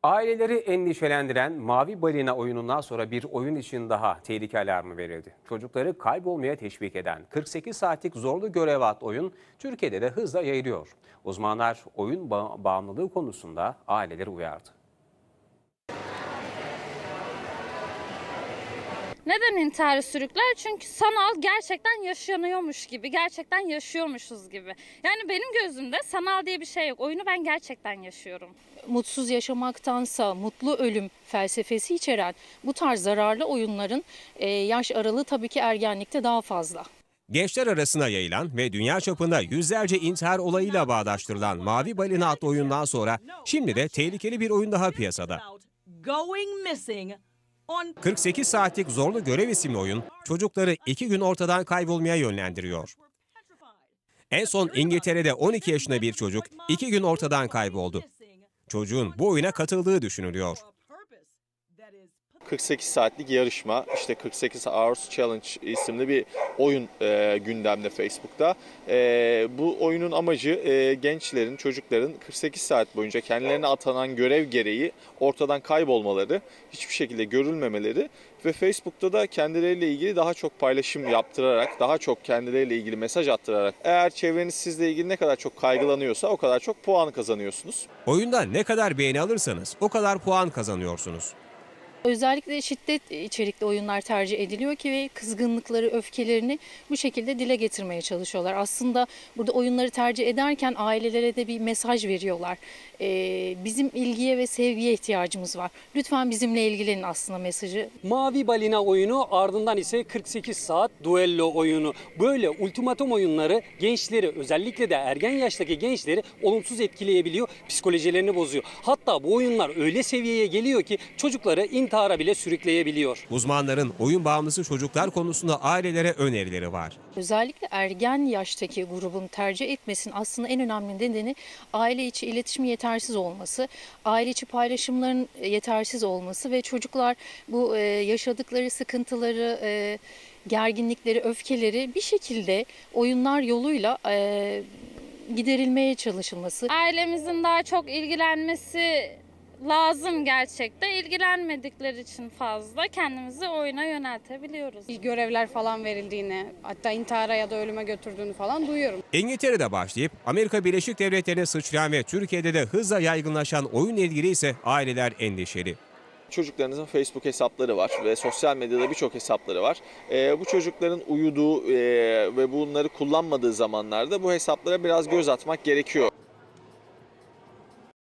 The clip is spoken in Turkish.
Aileleri endişelendiren Mavi Balina oyunundan sonra bir oyun için daha tehlike alarmı verildi. Çocukları kaybolmaya teşvik eden 48 saatlik zorlu görev adlı oyun Türkiye'de de hızla yayılıyor. Uzmanlar oyun bağımlılığı konusunda aileleri uyardı. Neden intiharı sürükler? Çünkü sanal gerçekten yaşanıyormuş gibi, gerçekten yaşıyormuşuz gibi. Yani benim gözümde sanal diye bir şey yok. Oyunu ben gerçekten yaşıyorum. Mutsuz yaşamaktansa mutlu ölüm felsefesi içeren bu tarz zararlı oyunların yaş aralığı tabii ki ergenlikte daha fazla. Gençler arasına yayılan ve dünya çapında yüzlerce intihar olayıyla bağdaştırılan Mavi Balina adlı oyundan sonra şimdi de tehlikeli bir oyun daha piyasada. 48 saatlik zorlu görev isimli oyun çocukları 2 gün ortadan kaybolmaya yönlendiriyor. En son İngiltere'de 12 yaşında bir çocuk 2 gün ortadan kayboldu. Çocuğun bu oyuna katıldığı düşünülüyor. 48 saatlik yarışma, işte 48 Hours Challenge isimli bir oyun gündemde Facebook'ta. Bu oyunun amacı gençlerin, çocukların 48 saat boyunca kendilerine atanan görev gereği ortadan kaybolmaları, hiçbir şekilde görülmemeleri ve Facebook'ta da kendileriyle ilgili daha çok paylaşım yaptırarak, daha çok kendileriyle ilgili mesaj attırarak, eğer çevreniz sizle ilgili ne kadar çok kaygılanıyorsa o kadar çok puan kazanıyorsunuz. Oyunda ne kadar beğeni alırsanız o kadar puan kazanıyorsunuz. Özellikle şiddet içerikli oyunlar tercih ediliyor ki ve kızgınlıkları, öfkelerini bu şekilde dile getirmeye çalışıyorlar. Aslında burada oyunları tercih ederken ailelere de bir mesaj veriyorlar. Bizim ilgiye ve sevgiye ihtiyacımız var. Lütfen bizimle ilgilenin aslında mesajı. Mavi Balina oyunu, ardından ise 48 saat duello oyunu. Böyle ultimatum oyunları gençleri, özellikle de ergen yaştaki gençleri olumsuz etkileyebiliyor, psikolojilerini bozuyor. Hatta bu oyunlar öyle seviyeye geliyor ki çocukları intihara bile sürükleyebiliyor. Uzmanların oyun bağımlısı çocuklar konusunda ailelere önerileri var. Özellikle ergen yaştaki grubun tercih etmesinin aslında en önemli nedeni aile içi iletişim yetersiz olması, aile içi paylaşımların yetersiz olması ve çocuklar bu yaşadıkları sıkıntıları, gerginlikleri, öfkeleri bir şekilde oyunlar yoluyla giderilmeye çalışılması. Ailemizin daha çok ilgilenmesi lazım gerçekten. İlgilenmedikleri için fazla kendimizi oyuna yöneltebiliyoruz. Görevler falan verildiğini, hatta intihara ya da ölüme götürdüğünü falan duyuyorum. İngiltere'de başlayıp Amerika Birleşik Devletleri'ne sıçrayan ve Türkiye'de de hızla yaygınlaşan oyunla ilgili ise aileler endişeli. Çocuklarınızın Facebook hesapları var ve sosyal medyada birçok hesapları var. Bu çocukların uyuduğu ve bunları kullanmadığı zamanlarda bu hesaplara biraz göz atmak gerekiyor.